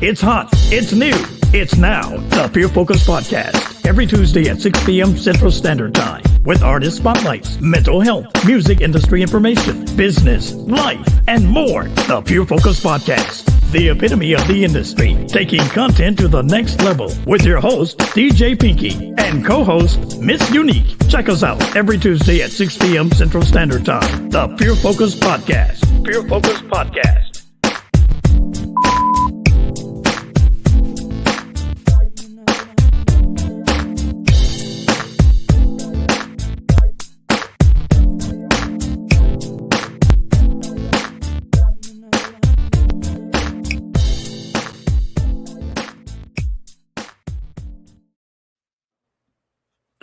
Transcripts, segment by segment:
It's hot. It's new. It's now. The Pure Focus Podcast. Every Tuesday at 6 p.m. Central Standard Time. With artist spotlights, mental health, music industry information, business, life, and more. The Pure Focus Podcast. The epitome of the industry. Taking content to the next level. With your host, DJ Pinky. And co-host, Miss Unique. Check us out every Tuesday at 6 p.m. Central Standard Time. The Pure Focus Podcast. Pure Focus Podcast.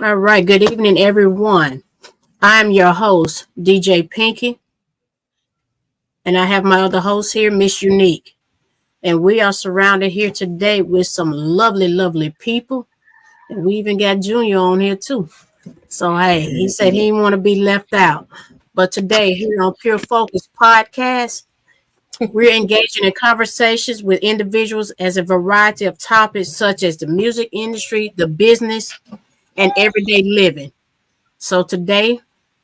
All right, good evening, everyone. I'm your host, DJ Pinky, and I have my other host here, Miss Unique. And we are surrounded here today with some lovely, lovely people. And we even got Junior on here too. So, hey, he said he didn't want to be left out. But today, here on Pure Focus Podcast, we're engaging in conversations with individuals as a variety of topics such as the music industry, the business, and everyday living. So today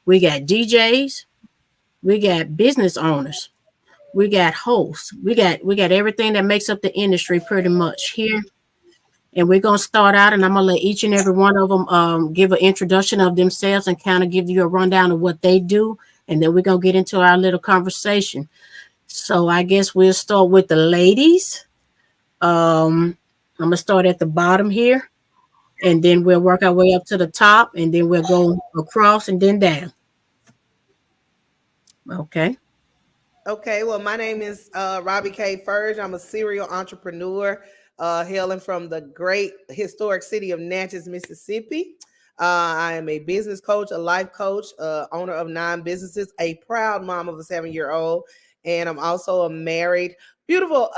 we got DJs, we got business owners, we got hosts, we got everything that makes up the industry pretty much here. And we're gonna start out, and I'm gonna let each and every one of them give an introduction of themselves and kind of give you a rundown of what they do, and then we're gonna get into our little conversation. So I guess we'll start with the ladies. I'm gonna start at the bottom here, and then we'll work our way up to the top, and then we'll go across and then down. Okay. Okay, well, my name is Robbie K. Furge. I'm a serial entrepreneur hailing from the great historic city of Natchez, Mississippi. I am a business coach, a life coach, owner of 9 businesses, a proud mom of a 7-year-old, and I'm also a married, beautiful,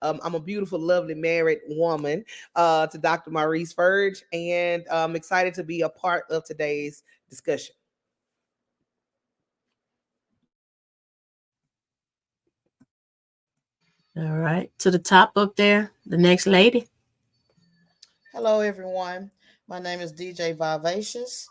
I'm a beautiful, lovely married woman to Dr. Maurice Furge, and I'm excited to be a part of today's discussion. All right. To the top up there, the next lady. Hello, everyone. My name is DJ Vivacious,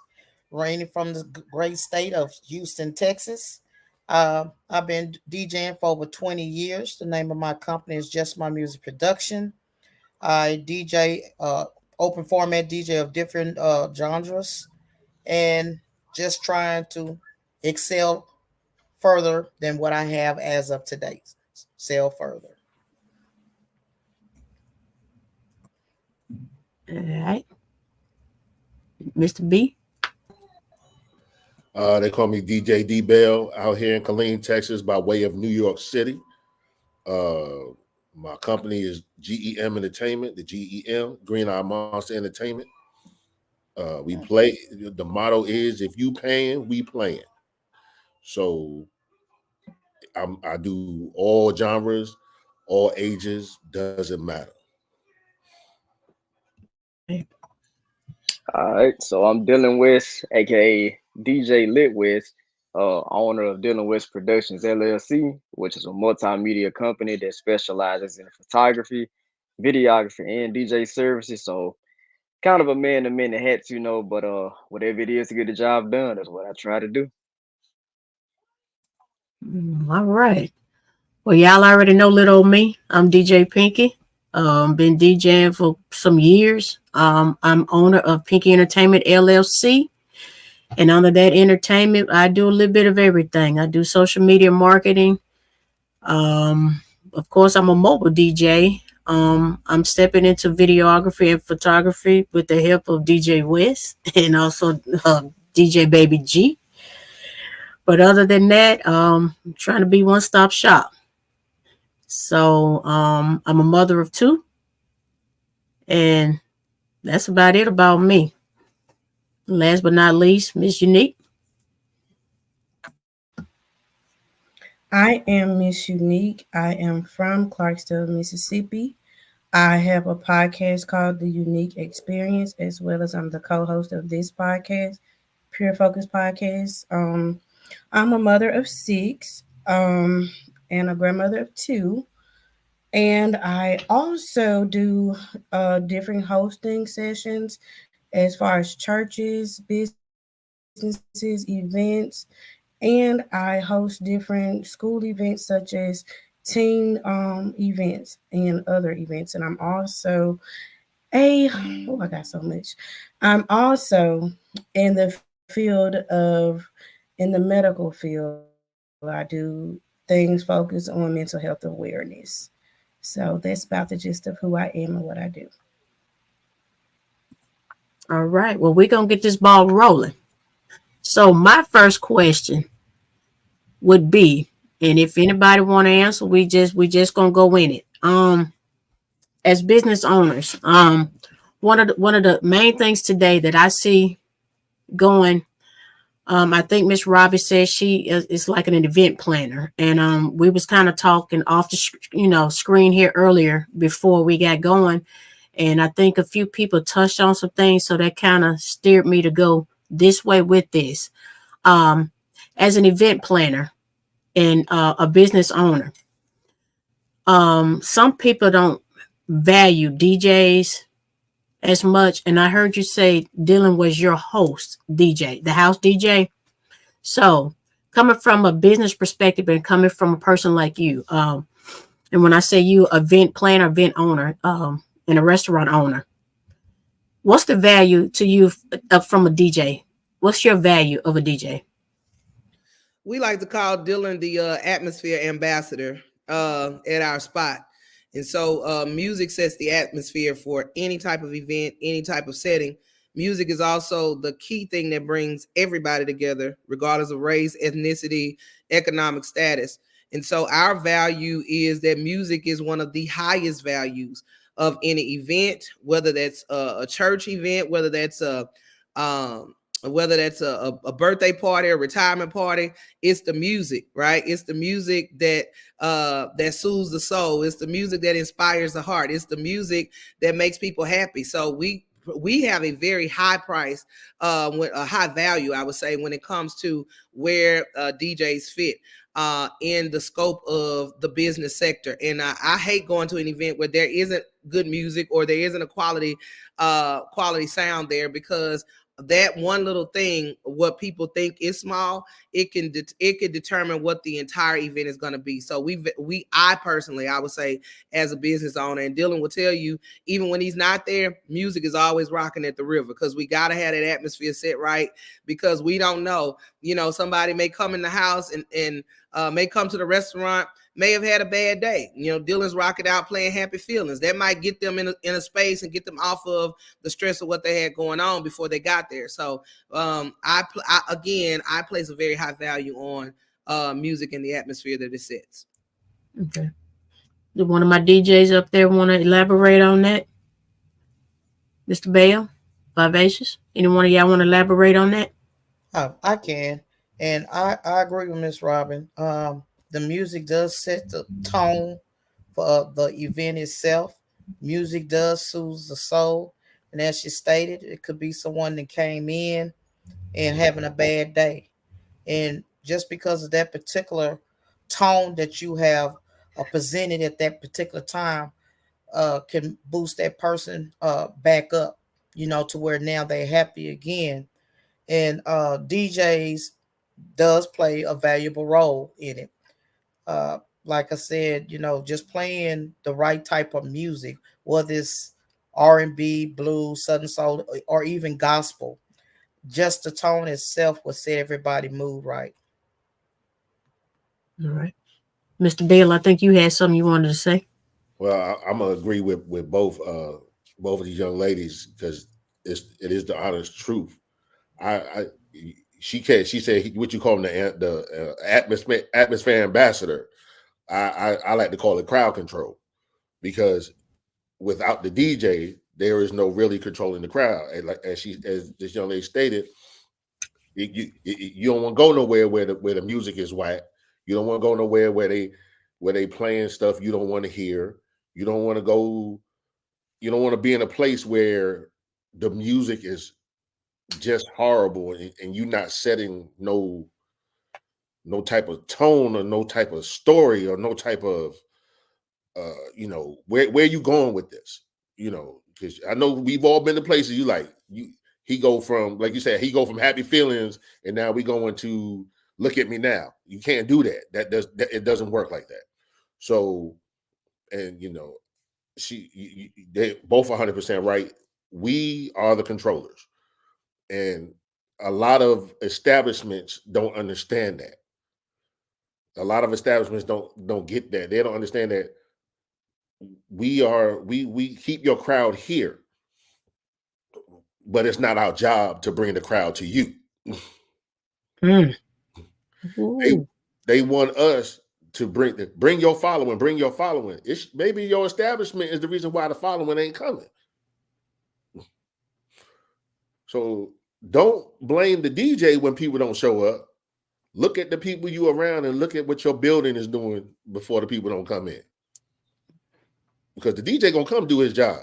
reigning from the great state of Houston, Texas. I've been DJing for over 20 years. The name of my company is Just My Music Production. I DJ open format DJ of different genres, and just trying to excel further than what I have as of today. Sell further. All right. Mr. B. They call me DJ D Bell out here in Killeen, Texas, by way of New York City. My company is GEM Entertainment, the GEM, Green Eye Monster Entertainment. We play, the motto is, if you paying, we playing. So I do all genres, all ages, doesn't matter. All right, so I'm Dylan West, aka DJ Lit West, owner of Dylan West Productions LLC, which is a multimedia company that specializes in photography, videography, and DJ services. So kind of a man to many hats, but whatever it is to get the job done is what I try to do. All right. Well, y'all already know little old me. I'm DJ Pinky. Been DJing for some years. I'm owner of Pinky Entertainment LLC. And under that entertainment, I do a little bit of everything. I do social media marketing. Of course, I'm a mobile DJ. I'm stepping into videography and photography with the help of DJ West and also DJ Baby G. But other than that, I'm trying to be one-stop shop. So I'm a mother of 2. And that's about it about me. Last but not least, Miss Unique. I am Miss Unique. I am from Clarksville, Mississippi. I have a podcast called The Unique Experience, as well as I'm the co-host of this podcast, Pure Focus Podcast. I'm a mother of 6 and a grandmother of 2. And I also do different hosting sessions as far as churches, businesses, events, and I host different school events such as teen events and other events. And I'm also a oh, I got so much. I'm also in the field of in the medical field. I do things focused on mental health awareness. So that's about the gist of who I am and what I do. All right. Well, we're gonna get this ball rolling. So my first question would be, and if anybody want to answer, we just gonna go in it. As business owners, one of the main things today that I see going, I think Miss Robbie says she is like an event planner, and we was kind of talking off the screen here earlier before we got going, and I think a few people touched on some things, so that kind of steered me to go this way with this. Um, as an event planner and a business owner, some people don't value DJs as much, and I heard you say Dylan was your host DJ, the house DJ. So, coming from a business perspective and coming from a person like you, and when I say you, event planner, event owner, and a restaurant owner, what's the value to you from a DJ? What's your value of a DJ? We like to call Dylan the atmosphere ambassador at our spot. And so music sets the atmosphere for any type of event, any type of setting. Music is also the key thing that brings everybody together, regardless of race, ethnicity, economic status. And so our value is that music is one of the highest values of any event, whether that's a church event, um, whether that's a birthday party, a retirement party. It's the music, right? It's the music that soothes the soul. It's the music that inspires the heart. It's the music that makes people happy. So we have a very high price, with a high value, I would say, when it comes to where DJs fit in the scope of the business sector. And I hate going to an event where there isn't good music or there isn't a quality sound there, because that one little thing, what people think is small, it can determine what the entire event is going to be. So I personally, I would say, as a business owner, and Dylan will tell you, even when he's not there, music is always rocking at the river, because we got to have that atmosphere set right, because we don't know, somebody may come in the house and may come to the restaurant, may have had a bad day. Dylan's rocking out playing Happy Feelings. That might get them in a space and get them off of the stress of what they had going on before they got there. So I place a very high value on music and the atmosphere that it sets. Okay. Do one of my DJs up there want to elaborate on that? Mr. Bell, Vivacious? Any one of y'all want to elaborate on that? I can, and I agree with Miss Robin. The music does set the tone for the event itself. Music does soothe the soul, and as she stated, it could be someone that came in and having a bad day, and just because of that particular tone that you have presented at that particular time, can boost that person back up, to where now they're happy again. And DJs does play a valuable role in it. Uh, like I said, just playing the right type of music, whether it's R&B, blues, southern soul, or even gospel, just the tone itself will set everybody mood right. All right. Mr. Bell, I think you had something you wanted to say. Well, I'm gonna agree with both of these young ladies, because it is the honest truth. I she said what you call him, the atmosphere ambassador. I like to call it crowd control, because without the DJ, there is no really controlling the crowd. And like as this young lady stated, you don't want to go nowhere where the music is whack. You don't want to go nowhere where they playing stuff you don't want to hear. You don't want to go. You don't want to be in a place where the music is just horrible, and you're not setting no type of tone or no type of story or no type of where you going with this? Because I know we've all been to places he go from, like you said, he go from happy feelings, and now we going to look at me now. You can't do that. It doesn't work like that. So, and they both 100% right. We are the controllers, and a lot of establishments don't understand that. A lot of establishments don't get that. They don't understand that we keep your crowd here, but it's not our job to bring the crowd to you. Mm. They want us to bring your following. It's maybe your establishment is the reason why the following ain't coming. So don't blame the DJ when people don't show up. Look at the people you around and look at what your building is doing before the people don't come in. Because the DJ gonna come do his job.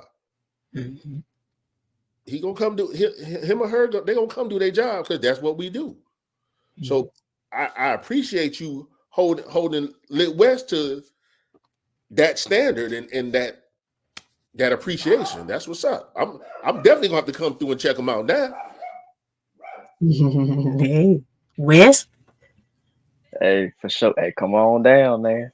Mm-hmm. He gonna come do him or her. They gonna come do their job because that's what we do. Mm-hmm. So I appreciate you holding Lit West to that standard and that appreciation. That's what's up. I'm definitely gonna have to come through and check them out now. Hey, Wes. Hey, for sure. Hey, come on down, man.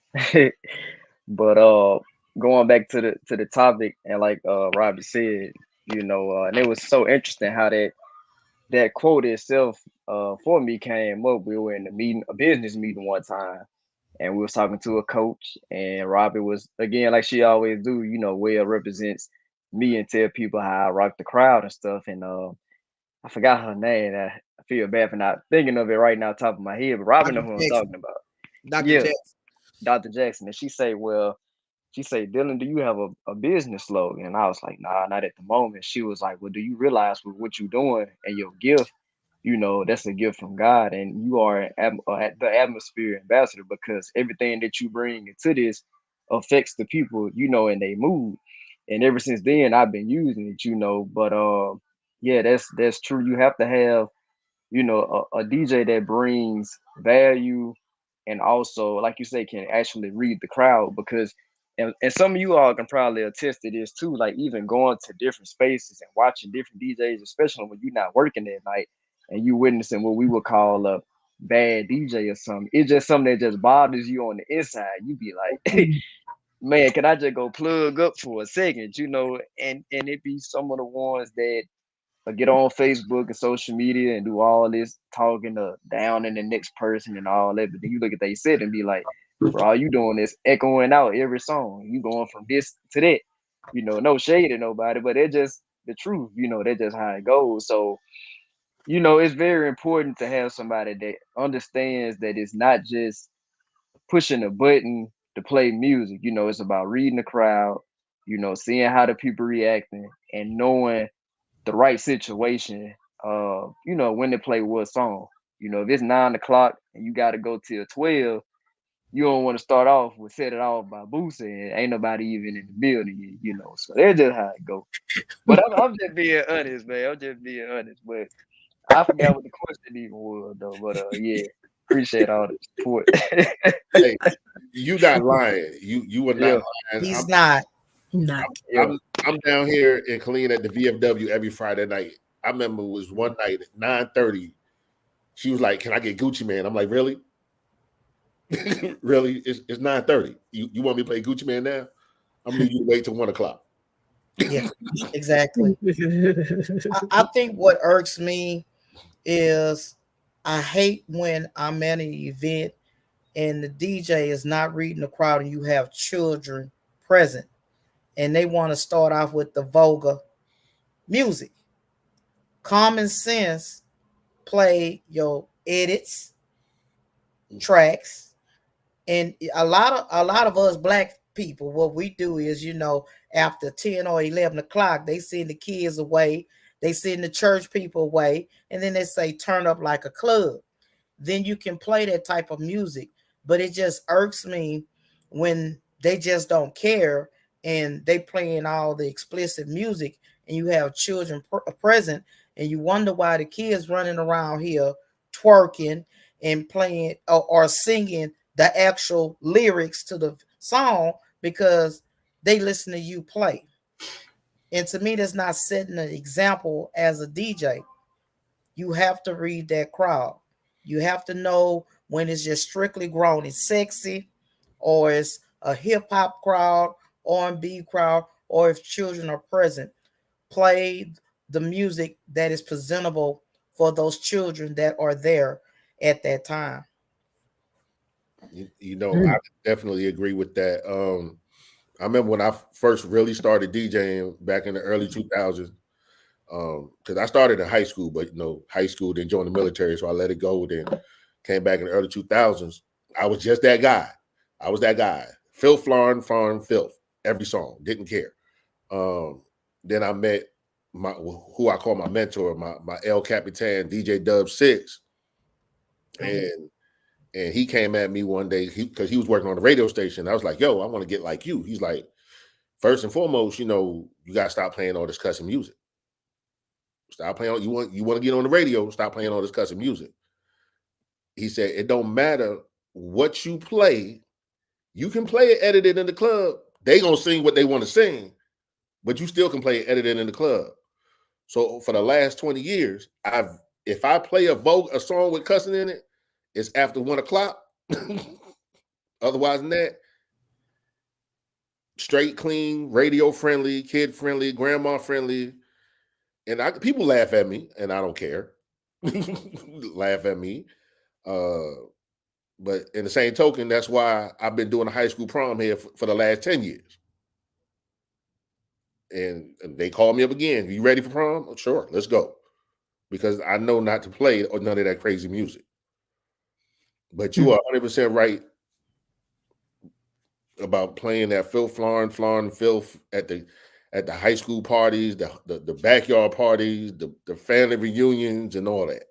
But going back to the topic, and like Robbie said, and it was so interesting how that quote itself for me came up. We were in a business meeting one time, and we was talking to a coach, and Robbie was, again, like she always do, well represents me and tell people how I rock the crowd and stuff. And I forgot her name. I feel bad for not thinking of it right now, top of my head. But Robbie know who I'm talking about. Dr. Yeah, Jackson. Dr. Jackson. And she say, Dylan, do you have a business slogan? And I was like, nah, not at the moment. She was like, well, do you realize with what you're doing and your gift, that's a gift from God, and you are the atmosphere ambassador, because everything that you bring into this affects the people, and they mood. And ever since then, I've been using it, but yeah, that's true. You have to have, a DJ that brings value, and also, like you say, can actually read the crowd. Because and some of you all can probably attest to this too, like even going to different spaces and watching different DJs, especially when you're not working at night and you witnessing what we would call a bad DJ or something. It's just something that just bothers you on the inside. You be like, man, can I just go plug up for a second, and it be some of the ones that get on Facebook and social media and do all this talking down in the next person and all that. But then you look at they set and be like, bro, all you doing is echoing out every song. You going from this to that. No shade at nobody, but it's just the truth. That's just how it goes. So, it's very important to have somebody that understands that it's not just pushing a button to play music. It's about reading the crowd, seeing how the people reacting and knowing the right situation, when to play what song. If it's 9 o'clock and you got to go till 12, you don't want to start off with Set It Off by Boosie and ain't nobody even in the building, So that's just how it go. But I'm just being honest, man. I'm just being honest. But I forgot what the question even was, though. But yeah, appreciate all the support. Hey, you not lying. You were not lying. He's not. I'm down here in Killeen at the VFW every Friday night. I remember it was one night at 9:30. She was like, "Can I get Gucci Man?" I'm like, "Really? Really? It's 9:30. You want me to play Gucci Man now? I'm gonna need you to wait till 1 o'clock." Yeah, exactly. I think what irks me is I hate when I'm at an event and the DJ is not reading the crowd and you have children present and they want to start off with the vulgar music. Common sense, play your edits, tracks, and a lot of us black people, what we do is, after 10 or 11 o'clock, they send the kids away, they send the church people away, and then they say turn up like a club. Then you can play that type of music. But it just irks me when they just don't care and they playing all the explicit music and you have children present and you wonder why the kids running around here twerking and playing or singing the actual lyrics to the song because they listen to you play. And to me, that's not setting an example as a DJ. You have to read that crowd. You have to know when it's just strictly grown, it's sexy, or it's a hip hop crowd, R&B crowd, or if children are present. Play the music that is presentable for those children that are there at that time. I definitely agree with that. I remember when I first really started DJing back in the early 2000s. Because I started in high school, but high school, then joined the military, so I let it go. Then came back in the early 2000s. I was just that guy. I was that guy. Filth, Farm, Filth. Every song, didn't care. Then I met who I call my mentor, my El Capitan, DJ Dub 6. And he came at me one day because he was working on the radio station. I was like, yo, I want to get like you. He's like, first and foremost, you got to stop playing all this cussing music. Stop playing. You want to get on the radio? Stop playing all this cussing music. He said it don't matter what you play. You can play it edited in the club. They gonna sing what they want to sing, but you still can play it edited in the club. So for the last 20 years, if I play a song with cussing in it, it's after 1 o'clock. Otherwise than that, straight, clean, radio friendly, kid friendly, grandma friendly. And people laugh at me, and I don't care. Laugh at me. But in the same token, that's why I've been doing a high school prom here for the last 10 years. And they call me up again. You ready for prom? Sure, let's go. Because I know not to play or none of that crazy music. But you are 100% right about playing that filth, filth at the high school parties, the backyard parties, the family reunions, and all that.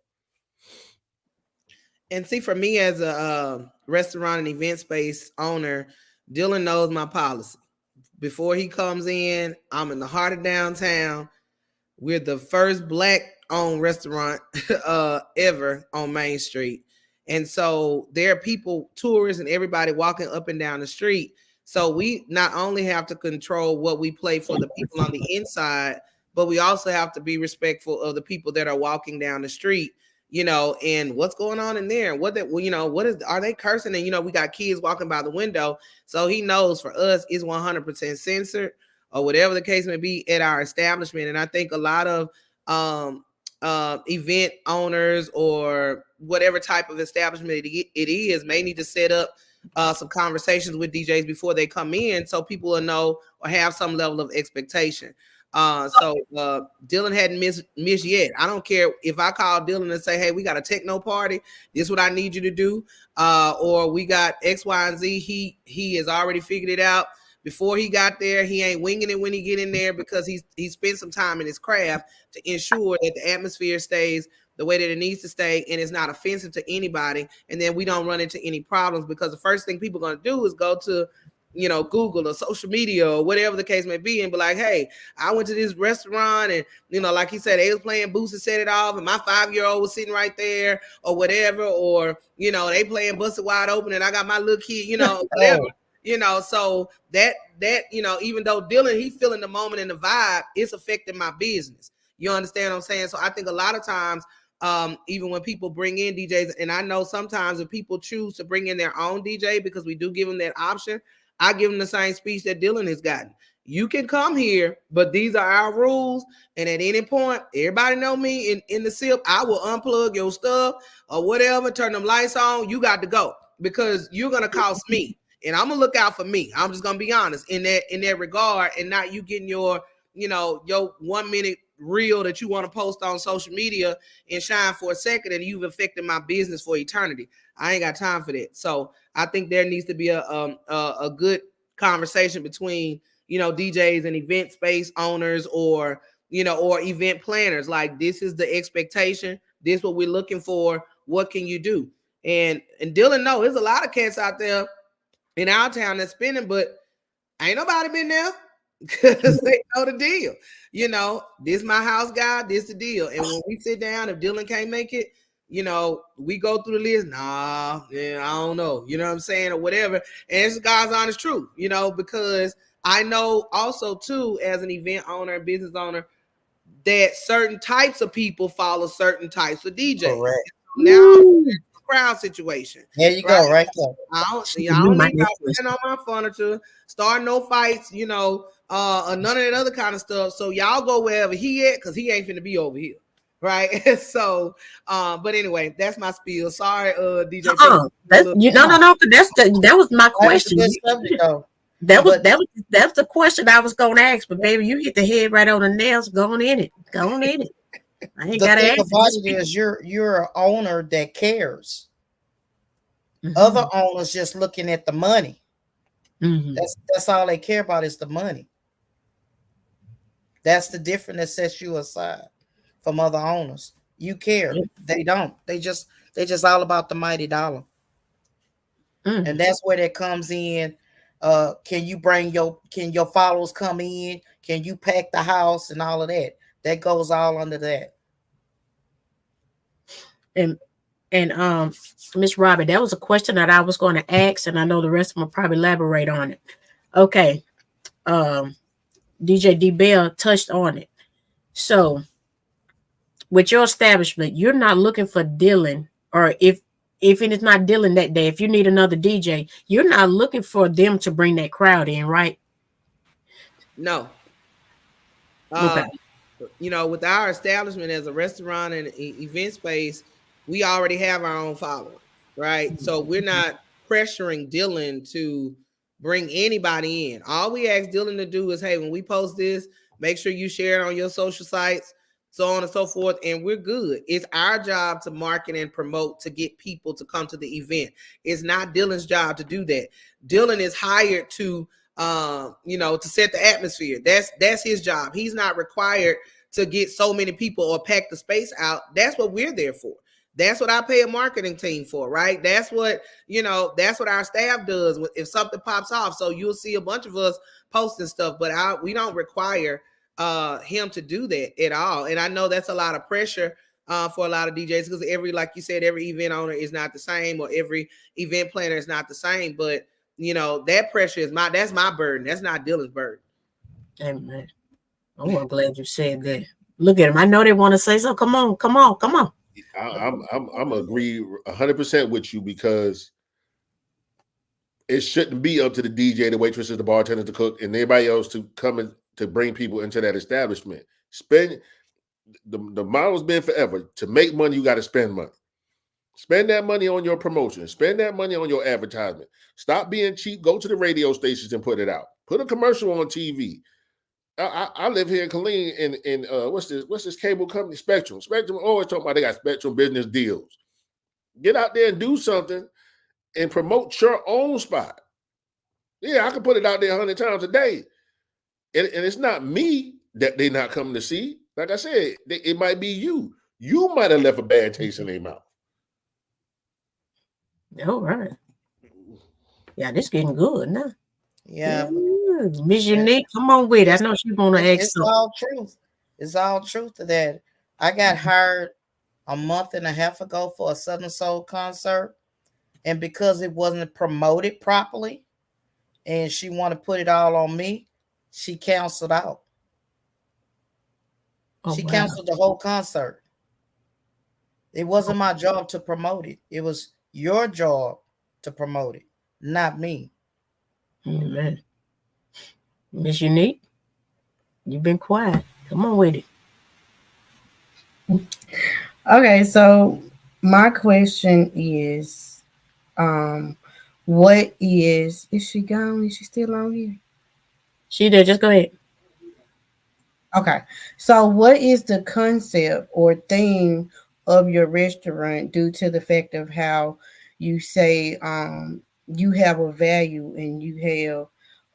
And see, for me as a restaurant and event space owner, Dylan knows my policy. Before he comes in, I'm in the heart of downtown. We're the first Black-owned restaurant ever on Main Street. And so there are people, tourists, and everybody walking up and down the street. So we not only have to control what we play for the people on the inside, but we also have to be respectful of the people that are walking down the street, and what's going on in there. Are they cursing? And, we got kids walking by the window. So he knows for us it's 100% censored or whatever the case may be at our establishment. And I think a lot of event owners or whatever type of establishment it is may need to set up some conversations with DJs before they come in so people will know or have some level of expectation. So Dylan hadn't missed yet. I don't care if I call Dylan and say, hey, we got a techno party. This is what I need you to do. Or we got X, Y, and Z. He has already figured it out. Before he got there, he ain't winging it when he get in there because he spent some time in his craft to ensure that the atmosphere stays the way that it needs to stay and it's not offensive to anybody. And then we don't run into any problems because the first thing people are going to do is go to, Google or social media or whatever the case may be and be like, hey, I went to this restaurant and, like he said, they was playing Boots and Set It Off and my 5-year-old was sitting right there or whatever, or, they playing Busted Wide Open and I got my little kid, whatever. So that, even though Dylan, he's feeling the moment and the vibe, it's affecting my business. You understand what I'm saying? So I think a lot of times, even when people bring in DJs, and I know sometimes if people choose to bring in their own DJ, because we do give them that option, I give them the same speech that Dylan has gotten. You can come here, but these are our rules. And at any point, everybody know me in the SIP, I will unplug your stuff or whatever, turn them lights on. You got to go because you're going to cost me. And I'm gonna look out for me. I'm just gonna be honest in that regard, and not you getting your 1 minute reel that you want to post on social media and shine for a second, and you've affected my business for eternity. I ain't got time for that. So I think there needs to be a good conversation between DJs and event space owners or event planners. Like, this is the expectation. This is what we're looking for. What can you do? And Dylan, no, there's a lot of cats out there in our town that's spinning, but ain't nobody been there because they know the deal. This my house guy, this the deal. And when we sit down, if Dylan can't make it, we go through the list. Nah, yeah, I don't know. You know what I'm saying, or whatever. And it's God's honest truth. Because I know also too, as an event owner and business owner, that certain types of people follow certain types of DJs. Correct. Now, crowd situation. There you go, right there. I don't need y'all stand on my furniture, start no fights, none of that other kind of stuff. So y'all go wherever he at, because he ain't finna be over here. Right. So but anyway, that's my spiel. Sorry, DJ. No. That was my question. That's the question I was gonna ask, but baby, you hit the head right on the nails. Go on in it. I ain't gotta ask. The thing is you're an owner that cares. Mm-hmm. Other owners just looking at the money. Mm-hmm. That's all they care about is the money. That's the difference that sets you aside from other owners. You care. They don't. They just all about the mighty dollar. Mm-hmm. And that's where that comes in. Can your followers come in? Can you pack the house and all of that? That goes all under that. And Miss Robbie, that was a question that I was going to ask, and I know the rest of them will probably elaborate on it. Okay. DJ D Bell touched on it. So with your establishment, you're not looking for dealing, or if it is not dealing that day, if you need another DJ, you're not looking for them to bring that crowd in, right? No. Okay. With our establishment as a restaurant and event space, we already have our own following, right? So we're not pressuring Dylan to bring anybody in. All we ask Dylan to do is, hey, when we post this, make sure you share it on your social sites, so on and so forth, and we're good. It's our job to market and promote to get people to come to the event. It's not Dylan's job to do that. Dylan is hired to to set the atmosphere. That's his job. He's not required to get so many people or pack the space out. That's what we're there for. That's what I pay a marketing team for, right? That's what our staff does if something pops off. So you'll see a bunch of us posting stuff, but we don't require him to do that at all. And I know that's a lot of pressure for a lot of DJs, because like you said, every event owner is not the same, or every event planner is not the same. But that pressure is that's my burden. That's not Dylan's burden. Amen. Oh, I'm glad you said that. Look at him. I know they want to say so. Come on. I'm agree 100% with you, because it shouldn't be up to the DJ, the waitresses, the bartenders, the cook, and anybody else to come in to bring people into that establishment. Spend the model's been forever. To make money, you got to spend money. Spend that money on your promotion. Spend that money on your advertisement. Stop being cheap. Go to the radio stations and put it out. Put a commercial on TV. I live here in Killeen, in what's this cable company? Spectrum. Spectrum always talking about they got Spectrum business deals. Get out there and do something and promote your own spot. Yeah, I can put it out there 100 times a day. And it's not me that they're not coming to see. Like I said, it might be you. You might have left a bad taste in their mouth. All right. Yeah, this getting good now. Yeah. Miss Unique, come on with it. I know she's gonna ask. It's all truth. It's all truth to that. I got hired a month and a half ago for a Southern Soul concert, and because it wasn't promoted properly, and she wanted to put it all on me, she canceled out. She canceled the whole concert. It wasn't my job to promote it. It was your job to promote it, not me. Amen. Miss Unique, you've been quiet. Come on with it. Okay, so my question is, what is she gone? Is she still on here? She did. Just go ahead. Okay, so what is the concept or theme of your restaurant due to the fact of how you say you have a value and you have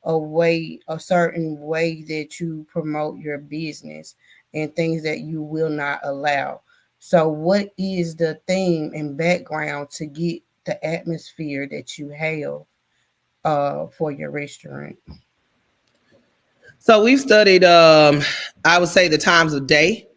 a certain way that you promote your business and things that you will not allow? So what is the theme and background to get the atmosphere that you have for your restaurant? So we've studied, I would say, the times of day.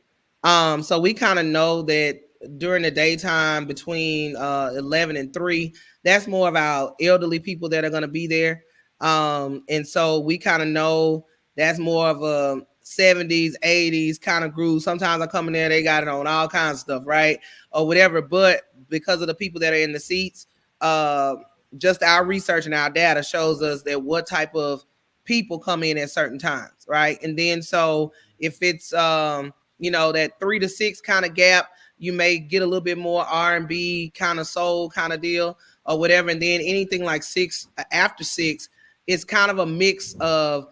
So we kind of know that during the daytime between 11 and 3. That's more of our elderly people that are going to be there. And so we kind of know that's more of a 70s, 80s kind of groove. Sometimes I come in there, they got it on all kinds of stuff, right? Or whatever. But because of the people that are in the seats, uh, just our research and our data shows us that what type of people come in at certain times, right? And then so if it's that 3 to 6 kind of gap, you may get a little bit more R&B kind of soul kind of deal or whatever. And then anything like 6 after 6, it's kind of a mix of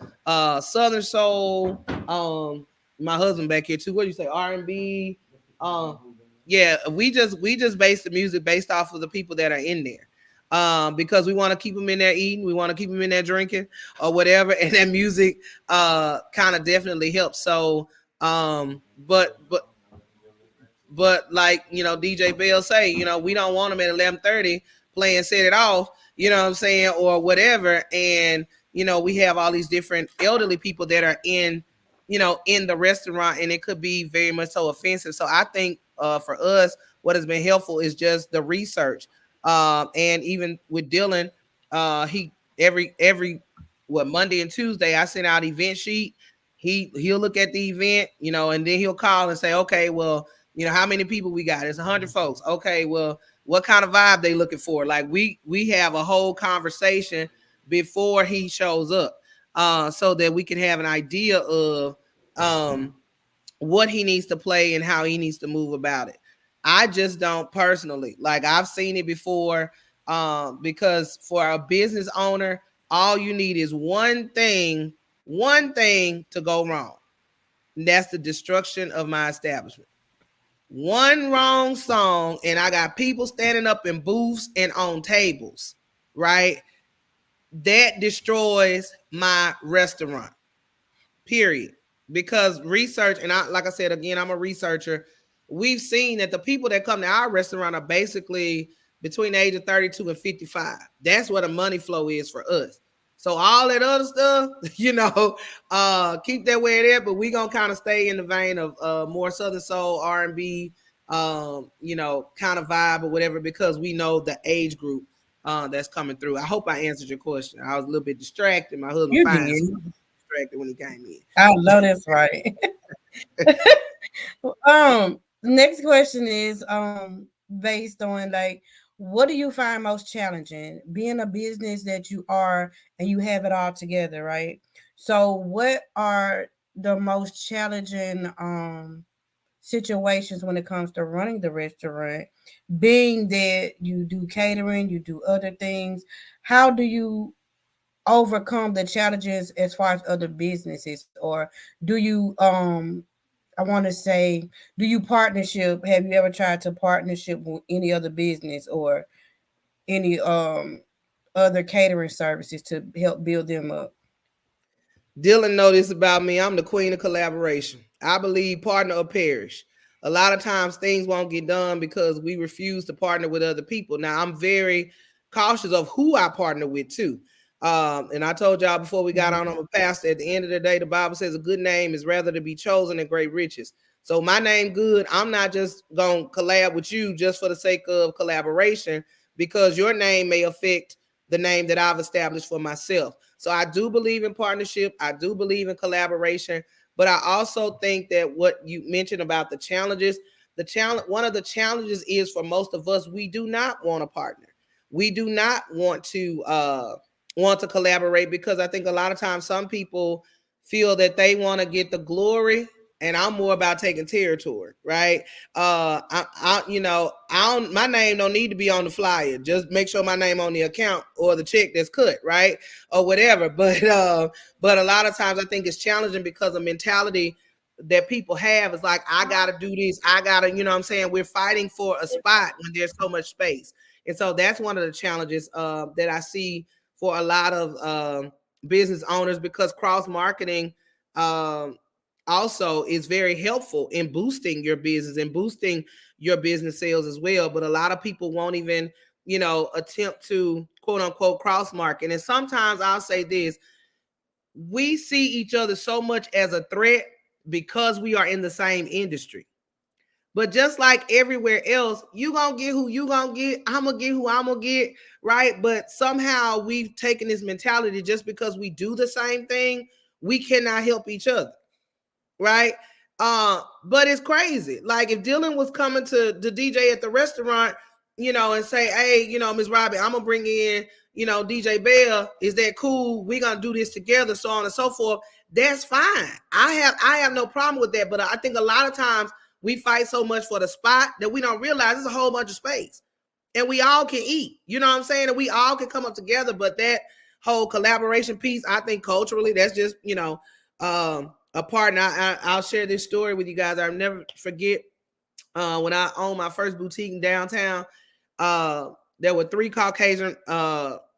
Southern soul. My husband back here too. What do you say? R&B. Yeah, we just base the music based off of the people that are in there. Because we want to keep them in there eating, we want to keep them in there drinking or whatever, and that music kind of definitely helps. So but like DJ Bell say, we don't want them at 11:30 playing Set It Off, you know what I'm saying, or whatever. And we have all these different elderly people that are in the restaurant, and it could be very much so offensive. So I think for us, what has been helpful is just the research. And even with Dylan, he every Monday and Tuesday I send out event sheet. He'll look at the event, and then he'll call and say, okay, well, how many people we got? It's 100 folks. Okay, well, what kind of vibe they looking for? Like we have a whole conversation before he shows up, so that we can have an idea of what he needs to play and how he needs to move about it. I just don't personally, like, I've seen it before, because for a business owner, all you need is one thing to go wrong. And that's the destruction of my establishment. One wrong song, and I got people standing up in booths and on tables, right? That destroys my restaurant, period. Because research, and like I said, again, I'm a researcher. We've seen that the people that come to our restaurant are basically between the age of 32 and 55. That's where the money flow is for us. So all that other stuff, keep that way there. But we gonna kind of stay in the vein of more Southern soul, R&B, kind of vibe or whatever, because we know the age group that's coming through. I hope I answered your question. I was a little bit distracted. My husband You finds did. distracted when he came in. I know that's right. Next question is based on, like, what do you find most challenging being a business that you are and you have it all together, right? So what are the most challenging situations when it comes to running the restaurant, being that you do catering, you do other things? How do you overcome the challenges as far as other businesses, or do you I want to say, do you partnership, have you ever tried to partnership with any other business or any other catering services to help build them up? Dylan know this about me. I'm the queen of collaboration. I believe partner or perish. A lot of times things won't get done because we refuse to partner with other people. Now, I'm very cautious of who I partner with too. And I told y'all before we got on, I'm a pastor. At the end of the day, the Bible says a good name is rather to be chosen than great riches. So my name good. I'm not just going to collab with you just for the sake of collaboration, because your name may affect the name that I've established for myself. So I do believe in partnership. I do believe in collaboration. But I also think that what you mentioned about the challenges, one of the challenges is for most of us, we do not want a partner. We do not want to collaborate, because I think a lot of times some people feel that they want to get the glory, and I'm more about taking territory, right? I don't. My name don't need to be on the flyer. Just make sure my name on the account or the check that's cut, right, or whatever. But a lot of times I think it's challenging because the mentality that people have is like, I gotta do this. I gotta, what I'm saying. We're fighting for a spot when there's so much space, and so that's one of the challenges that I see for a lot of business owners, because cross marketing. Also is very helpful in boosting your business and boosting your business sales as well. But a lot of people won't even, attempt to quote unquote cross market. And sometimes I'll say this: we see each other so much as a threat because we are in the same industry. But just like everywhere else, you gonna get who you gonna get. I'm gonna get who I'm gonna get, right? But somehow we've taken this mentality just because we do the same thing, we cannot help each other, right? But it's crazy. Like if Dylan was coming to the DJ at the restaurant, and say, hey, Miss Robbie, I'm gonna bring in, DJ Bell. Is that cool? We're gonna do this together, so on and so forth. That's fine. I have no problem with that. But I think a lot of times we fight so much for the spot that we don't realize there's a whole bunch of space. And we all can eat. You know what I'm saying? And we all can come up together. But that whole collaboration piece, I think culturally, that's just, a part. And I'll share this story with you guys. I'll never forget when I owned my first boutique in downtown. There were 3 Caucasian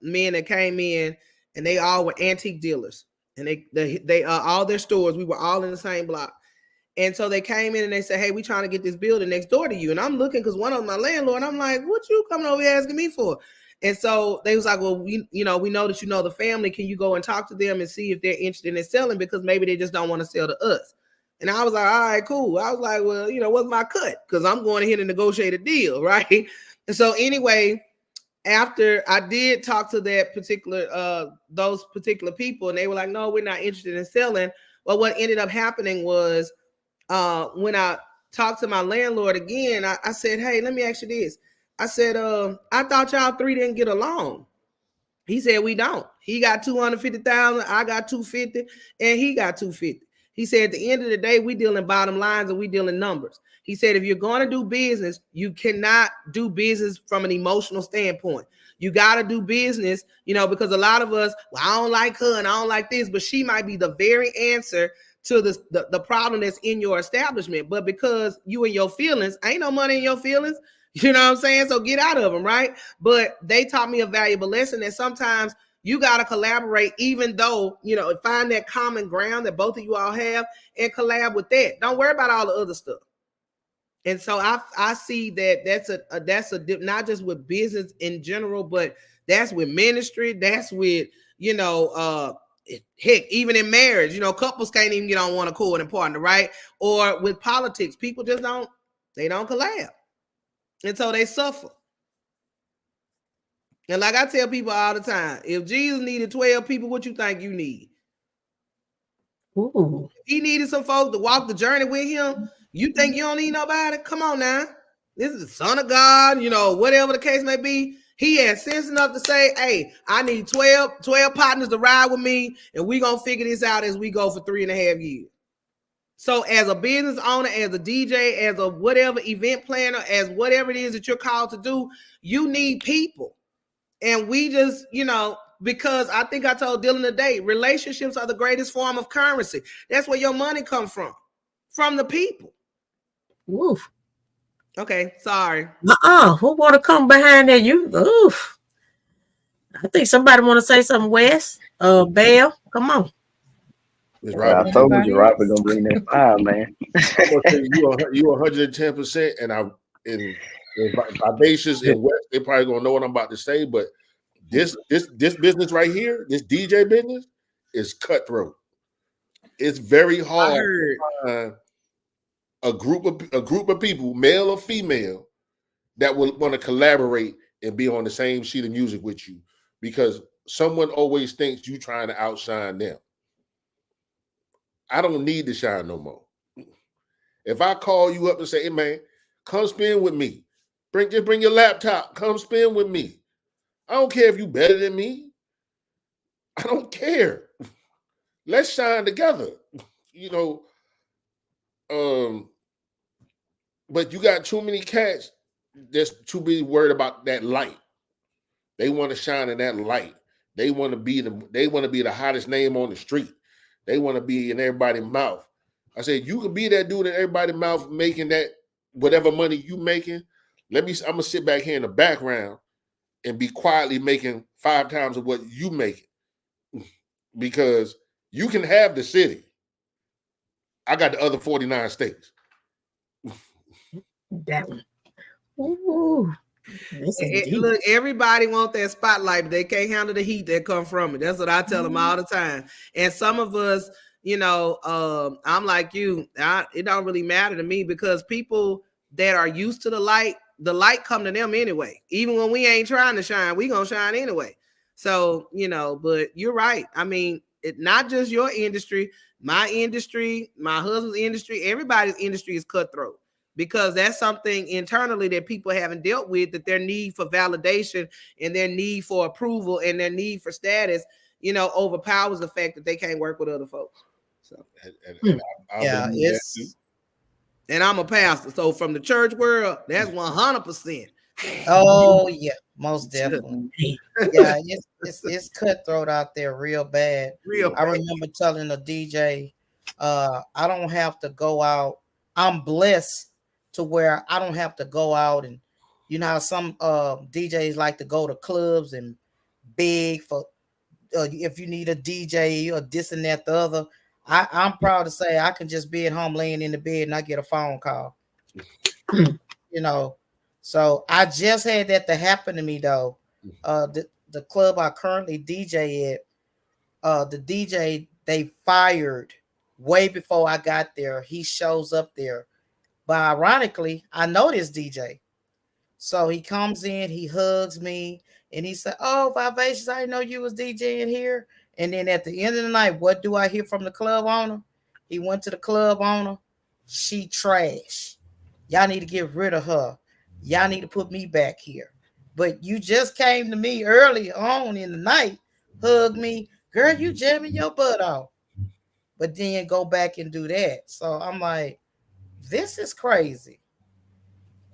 men that came in, and they all were antique dealers. And they all their stores, we were all in the same block. And so they came in and they said, hey, we trying to get this building next door to you. And I'm looking because one of my landlord, I'm like, what you coming over here asking me for? And so they was like, well, we know that you know the family. Can you go and talk to them and see if they're interested in selling? Because maybe they just don't want to sell to us. And I was like, all right, cool. I was like, well, what's my cut? Because I'm going ahead and negotiate a deal, right? And so anyway, after I did talk to that particular, those particular people, and they were like, no, we're not interested in selling. Well, what ended up happening was when I talked to my landlord again, I said, hey, let me ask you this. I said, I thought y'all 3 didn't get along. He said, we don't. He got 250,000, I got 250, and he got 250. He said, at the end of the day, we dealing bottom lines and we dealing numbers. He said, if you're going to do business, you cannot do business from an emotional standpoint. You got to do business, because a lot of us, well, I don't like her and I don't like this, but she might be the very answer to the problem that's in your establishment. But because you and your feelings, ain't no money in your feelings. You know what I'm saying? So get out of them, right? But they taught me a valuable lesson that sometimes you got to collaborate, even though, find that common ground that both of you all have and collab with that. Don't worry about all the other stuff. And so I see that that's a not just with business in general, but that's with ministry. That's with, heck, even in marriage, couples can't even get on one accord and partner, right? Or with politics, people just don't collab. And so they suffer. And like I tell people all the time, if Jesus needed 12 people, what you think you need? Ooh. If he needed some folks to walk the journey with him, you think you don't need nobody? Come on now. This is the Son of God, whatever the case may be. He had sense enough to say, hey, I need 12 partners to ride with me, and we're going to figure this out as we go for 3.5 years. So as a business owner, as a DJ, as a whatever event planner, as whatever it is that you're called to do, you need people. And we just, because I think I told Dylan today, relationships are the greatest form of currency. That's where your money comes from the people. Oof. Okay, sorry. Who want to come behind there? You, oof. I think somebody want to say something, Wes. Bell, come on. I told you, Robert gonna bring that fire, man. I'm gonna say you 110%, and in Vivacious and West, they probably gonna know what I'm about to say, but this business right here, this DJ business, is cutthroat. It's very hard to find a group of people, male or female, that will want to collaborate and be on the same sheet of music with you, because someone always thinks you trying to outshine them. I don't need to shine no more. If I call you up and say, hey man, come spin with me. Bring your laptop, come spin with me. I don't care if you better than me. I don't care. Let's shine together. But you got too many cats that's too busy worried about that light. They want to shine in that light. They want to be the hottest name on the street. They want to be in everybody's mouth. I said, you can be that dude in everybody's mouth making that whatever money you making. I'm gonna sit back here in the background and be quietly making 5 times of what you making, because you can have the city. I got the other 49 states. That one. Ooh. Look, everybody wants that spotlight, but they can't handle the heat that come from it. That's what I tell them all the time. And some of us, I'm like you. It don't really matter to me, because people that are used to the light come to them anyway. Even when we ain't trying to shine, we gonna shine anyway. So, but you're right. I mean, it not just your industry, my industry, my husband's industry, everybody's industry is cutthroat, because that's something internally that people haven't dealt with, that their need for validation and their need for approval and their need for status, overpowers the fact that they can't work with other folks. So, I Yeah, believe that too. it's and I'm a pastor, so from the church world, that's 100%. oh yeah, most definitely. Yeah, it's cutthroat out there real bad. Real I bad. remember telling the DJ, I don't have to go out. I'm blessed to where I don't have to go out, and you know how some DJs like to go to clubs and beg for if you need a DJ or this and that the other. I'm proud to say I can just be at home laying in the bed and I get a phone call. you know, so I just had that to happen to me though. The club I currently DJ at, the DJ they fired way before I got there. He shows up there, but ironically, I know this DJ. So he comes in, he hugs me, and he said, "Oh, Vivacious, I didn't know you was DJing here." And then at the end of the night, what do I hear from the club owner? He went to the club owner. She trash. Y'all need to get rid of her. Y'all need to put me back here. But you just came to me early on in the night, hug me, girl, you jamming your butt off. But then go back and do that. So I'm like, this is crazy.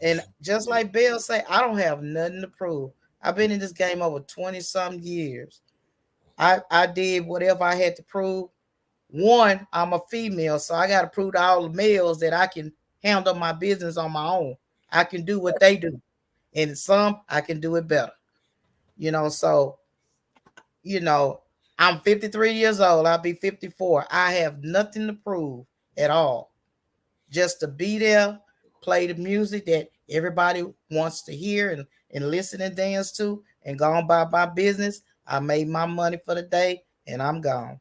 And just like Bill say, I don't have nothing to prove. I've been in this game over 20 some years. I did whatever I had to prove. One, I'm a female, so I got to prove to all the males that I can handle my business on my own. I can do what they do. And some, I can do it better. So, you know, I'm 53 years old. I'll be 54. I have nothing to prove at all. Just to be there, play the music that everybody wants to hear and listen and dance to, and go on by my business. I made my money for the day and I'm gone.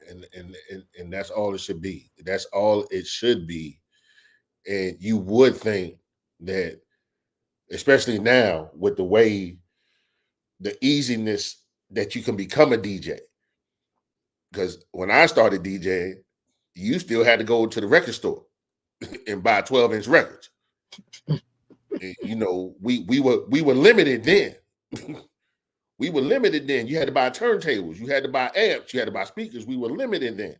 And that's all it should be. That's all it should be. And you would think that, especially now with the way, the easiness that you can become a DJ. Because when I started DJing, you still had to go to the record store and buy 12-inch records. We were limited then. We were limited then. You had to buy turntables, you had to buy amps, you had to buy speakers. We were limited then.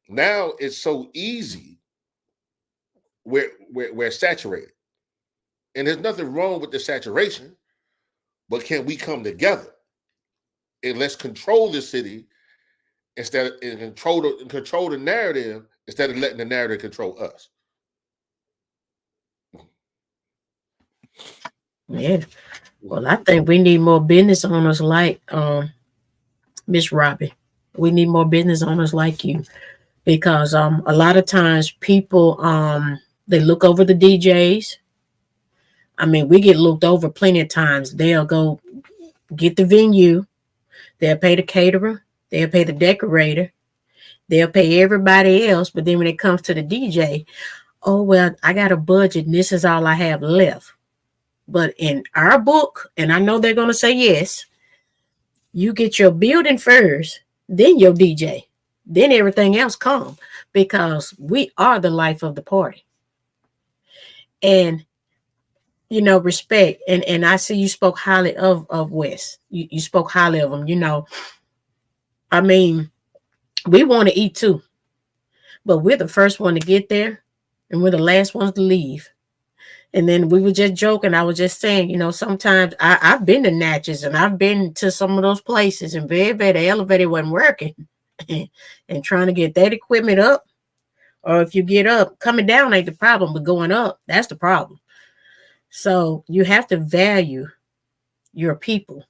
Now it's so easy. We're saturated. And there's nothing wrong with the saturation, but can we come together and let's control the city control the narrative instead of letting the narrative control us? Yeah. Well, I think we need more business owners like Miss Robbie. We need more business owners like you, because a lot of times people they look over the DJs. I mean, we get looked over plenty of times. They'll go get the venue, they'll pay the caterer, they'll pay the decorator, they'll pay everybody else, but then when it comes to the DJ, oh well, I got a budget and this is all I have left. But in our book, and I know they're going to say yes, you get your building first, then your DJ, then everything else come, because we are the life of the party. And respect. And I see you spoke highly of Wes. You spoke highly of him. I mean, we want to eat too, but we're the first one to get there and we're the last ones to leave. And then we were just joking. I was just saying, sometimes I've been to Natchez and I've been to some of those places, and baby, the elevator wasn't working. And trying to get that equipment up, or if you get up, coming down ain't the problem, but going up, that's the problem. So you have to value your people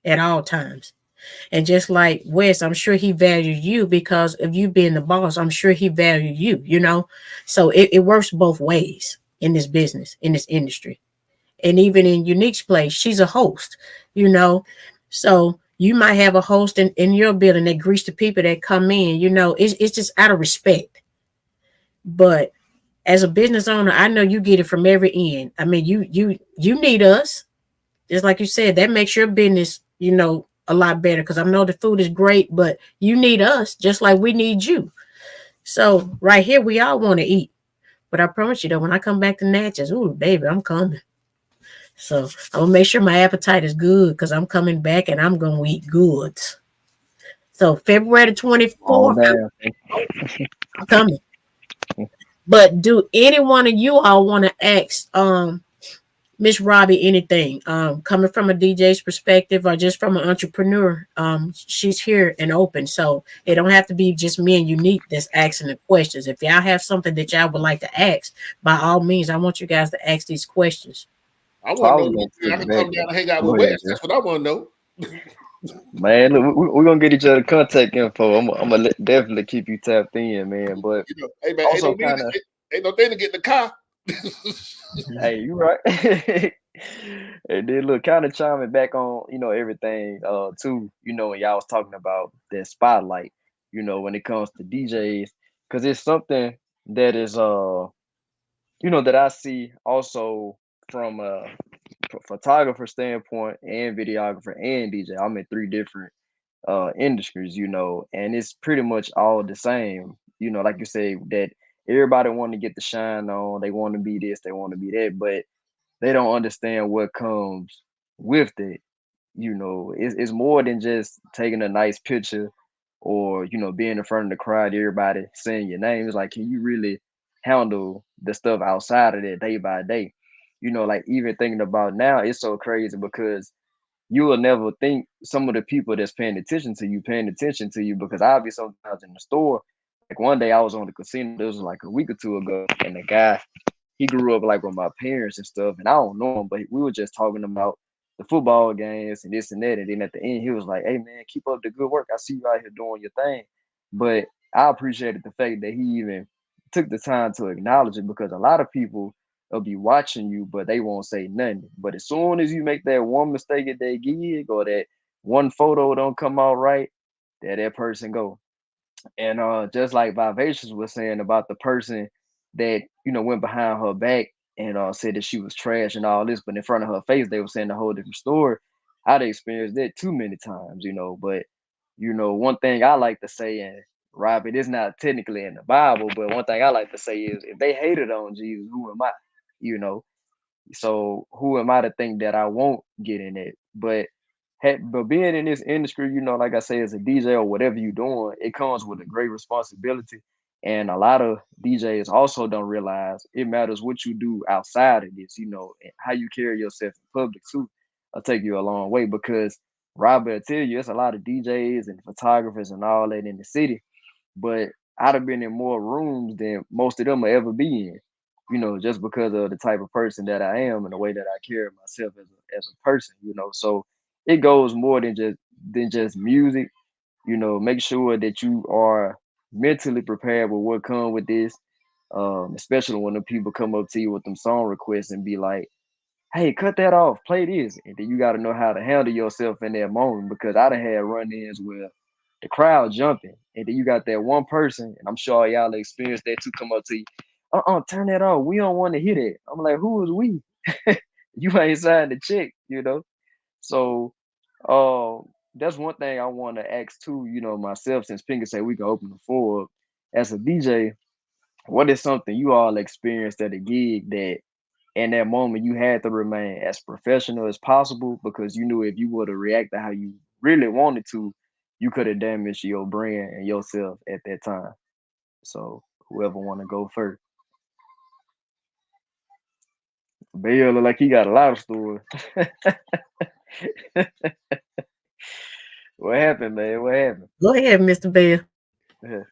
at all times. And just like Wes, I'm sure he valued you because of you being the boss. I'm sure he valued you. So it works both ways in this business, in this industry. And even in Unique's place, she's a host, So you might have a host in your building that greets the people that come in, it's just out of respect. But as a business owner, I know you get it from every end. I mean, you need us. Just like you said, that makes your business, a lot better. Because I know the food is great, but you need us just like we need you. So right here, we all want to eat. But I promise you that when I come back to Natchez, ooh, baby, I'm coming. So I'm gonna make sure my appetite is good because I'm coming back and I'm gonna eat goods. So February the Oh 24th, damn. I'm coming. But do any one of you all want to ask Miss Robbie anything? Coming from a DJ's perspective or just from an entrepreneur, she's here and open. So it don't have to be just me and Unique that's asking the questions. If y'all have something that y'all would like to ask, by all means, I want you guys to ask these questions. I So I want to was know gonna if I can piggyback come down that. and hang out with Go ahead, Wes. bro. That's what I want to know. Man, look, we're gonna get each other contact info. I'm gonna definitely keep you tapped in, man. But Hey man, also kind of, ain't no thing to get in the car. hey, you right. And then look, kind of chiming back on, everything, too. When y'all was talking about that spotlight, when it comes to DJs, because it's something that is, that I see also from a photographer standpoint and videographer and DJ. I'm in three different industries, and it's pretty much all the same. Like you say, that everybody want to get the shine on, they want to be this, they want to be that, but they don't understand what comes with it. It's more than just taking a nice picture or being in front of the crowd, everybody saying your name. It's like, can you really handle the stuff outside of that day by day? Like even thinking about now, it's so crazy because you will never think some of the people that's paying attention to you because I'll be sometimes in the store. Like one day I was on the casino, this was like a week or two ago, and the guy, he grew up like with my parents and stuff, and I don't know him, but we were just talking about the football games and this and that. And then at the end, he was like, "Hey man, keep up the good work. I see you out here doing your thing." But I appreciated the fact that he even took the time to acknowledge it because a lot of people will be watching you, but they won't say nothing. But as soon as you make that one mistake at that gig or that one photo don't come out right, that person go. And just like Vivacious was saying about the person that went behind her back and said that she was trash and all this, but in front of her face they were saying a whole different story. I'd experienced that too many times, but one thing I like to say, and Rob, it is not technically in the Bible, but one thing I like to say is if they hated on Jesus, who am I? You know, so who am I to think that I won't get in it? But being in this industry, like I say, as a DJ or whatever you're doing, it comes with a great responsibility. And a lot of DJs also don't realize it matters what you do outside of this, and how you carry yourself in public too. Will take you a long way because Robert, I tell you, it's a lot of DJs and photographers and all that in the city, but I'd have been in more rooms than most of them will ever be in, just because of the type of person that I am and the way that I carry myself as a person, So it goes more than just music, make sure that you are mentally prepared with what comes with this. Especially when the people come up to you with them song requests and be like, "Hey, cut that off, play this," and then you got to know how to handle yourself in that moment because I done had run-ins where the crowd jumping, and then you got that one person, and I'm sure y'all experienced that too, come up to you, turn that off. We don't want to hear that. I'm like, who is we? You ain't signed the check, So, that's one thing I want to ask too, myself, since Pinker say we can open the floor up. As a DJ, what is something you all experienced at a gig that in that moment you had to remain as professional as possible because you knew if you would have reacted how you really wanted to, you could have damaged your brand and yourself at that time. So whoever want to go first. Bill look like he got a lot of stories. What happened, man? What happened? Go ahead, Mr. Bell. Yeah.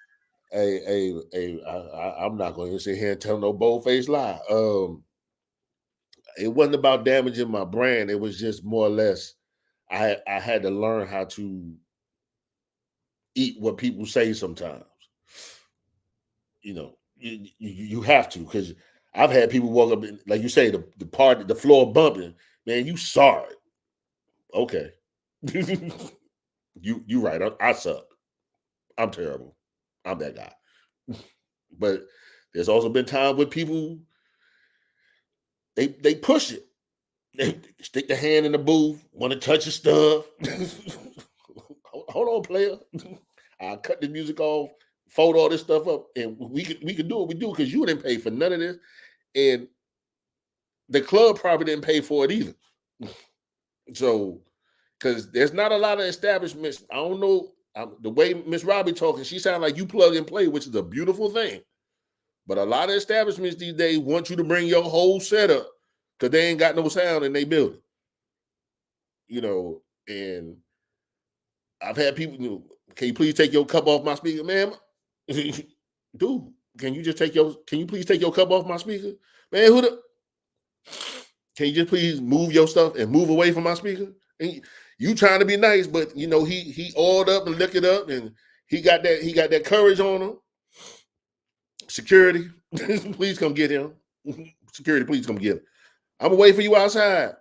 I'm not going to sit here and tell no bold-faced lie. It wasn't about damaging my brand. It was just more or less I had to learn how to eat what people say sometimes. You have to because I've had people walk up and, like you say, the floor bumping. Man, you saw it. Okay. you right. I suck. I'm terrible. I'm that guy. But There's also been times where people they push it. They stick their hand in the booth, want to touch your stuff. Hold on, player. I'll cut the music off, fold all this stuff up, and we can do what we do because you didn't pay for none of this. And the club probably didn't pay for it either. So, because there's not a lot of establishments. I don't know the way Miss Robbie talking. She sounds like you plug and play, which is a beautiful thing. But a lot of establishments these days want you to bring your whole setup because they ain't got no sound in their building. You know, and I've had people, can you please take your cup off my speaker, ma'am? Dude, can you please take your cup off my speaker? Man, can you just please move your stuff and move away from my speaker? And you trying to be nice, but he oiled up and licked it up, and he got that courage on him. Security, please come get him. Security, please come get him. I'm gonna wait for you outside.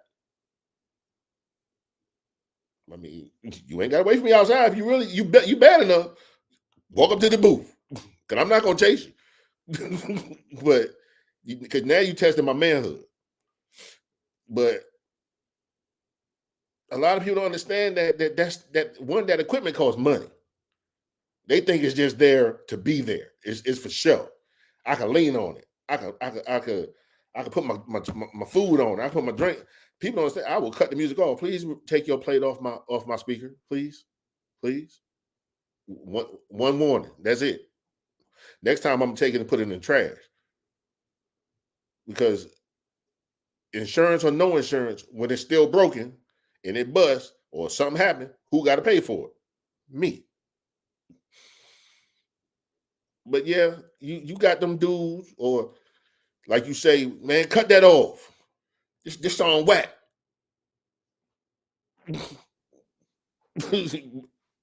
I mean, you ain't gotta wait for me outside. If you really you bad enough, walk up to the booth. Cause I'm not gonna chase you. But because now you testing my manhood. But a lot of people don't understand that equipment costs money. They think it's just there to be there. It's for show. I can lean on it. I could put my food on it. I can put my drink. People don't understand. I will cut the music off. Please take your plate off my speaker. Please. One warning. That's it. Next time I'm taking and put it in the trash. Because insurance or no insurance, when it's still broken and it busts or something happened, who got to pay for it? Me. But yeah, you got them dudes, or like you say, man, cut that off. This song whack.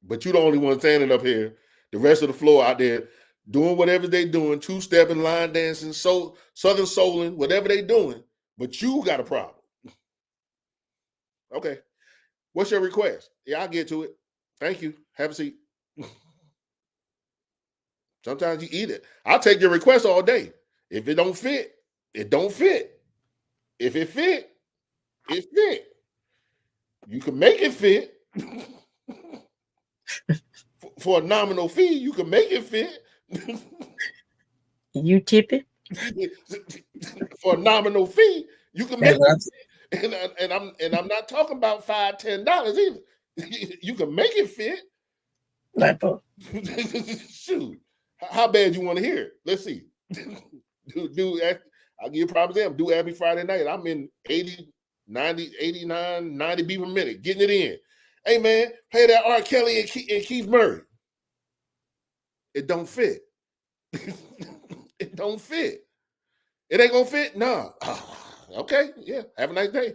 But you the only one standing up here. The rest of the floor out there doing whatever they doing, two-stepping, line dancing, southern souling, whatever they doing. But you got a problem. Okay. What's your request? Yeah, I'll get to it. Thank you. Have a seat. Sometimes you eat it. I'll take your request all day. If it don't fit, it don't fit. If it fit, it fit. You can make it fit. For a nominal fee, you can make it fit. You tip it? For a nominal fee, you can make it fit. And I'm not talking about $5, $10 either. You can make it fit. Shoot. How bad you want to hear it? Let's see. I'll give you a prime example. Do every Friday night. I'm in 80, 90, 89, 90 beats per minute, getting it in. Hey, man, play that R. Kelly and Keith Murray. It don't fit. It don't fit. It ain't going to fit? No. Okay, yeah, have a nice day.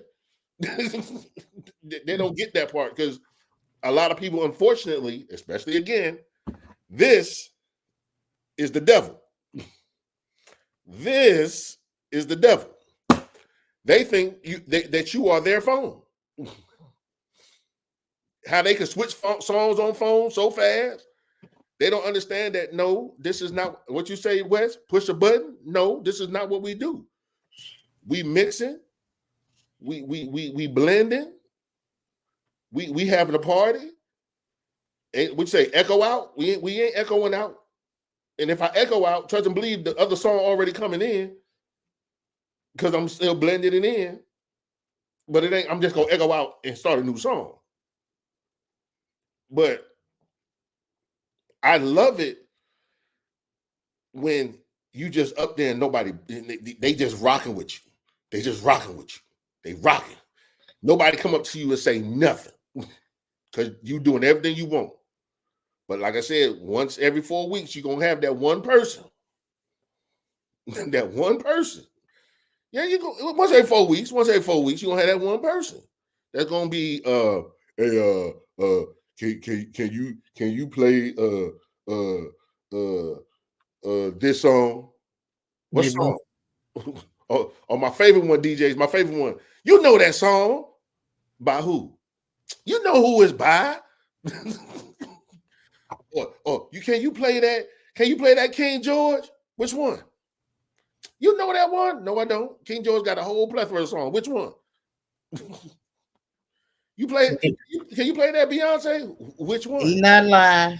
They don't get that part because a lot of people, unfortunately, especially again, this is the devil. This is the devil. They think that you are their phone. How they can switch songs on phones so fast. They don't understand that, no, this is not what you say, Wes. Push a button. No, this is not what we do. We mixing. We blending. We having a party. And we say echo out. We ain't echoing out. And if I echo out, trust and believe the other song already coming in because I'm still blending it in. But it ain't, I'm just gonna echo out and start a new song. But I love it when you just up there and nobody, they just rocking with you. They just rocking with you. They rocking. Nobody come up to you and say nothing because you doing everything you want. But like I said, once every 4 weeks, you're gonna have that one person. That one person. Yeah, you go once every 4 weeks. Once every 4 weeks, you're gonna have that one person. That's gonna be hey, can you play this song? What song? Oh, my favorite one, DJs, my favorite one. You know that song. By who? You know who it's by. Or can you play that? Can you play that King George? Which one? You know that one? No, I don't. King George got a whole plethora of songs. Which one? You play? Can you play that Beyonce? Which one? He not lying.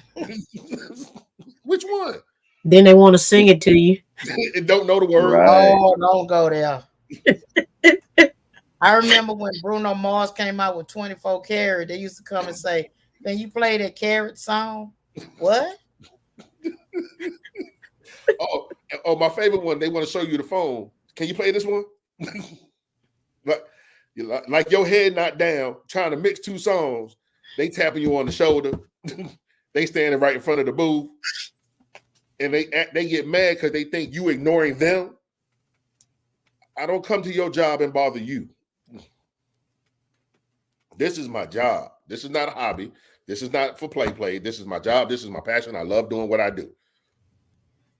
Which one? Then they want to sing it to you. Don't know the word. Right. Oh, don't go there. I remember when Bruno Mars came out with 24 Karat, they used to come and say, "Can you play that Carrot song?" What? Oh, my favorite one. They want to show you the phone. Can you play this one? like your head not down, trying to mix two songs. They tapping you on the shoulder. They standing right in front of the booth, and they get mad because they think you ignoring them. I don't come to your job and bother you. This is my job. This is not a hobby. This is not for play. This is my job. This is my passion. I love doing what I do.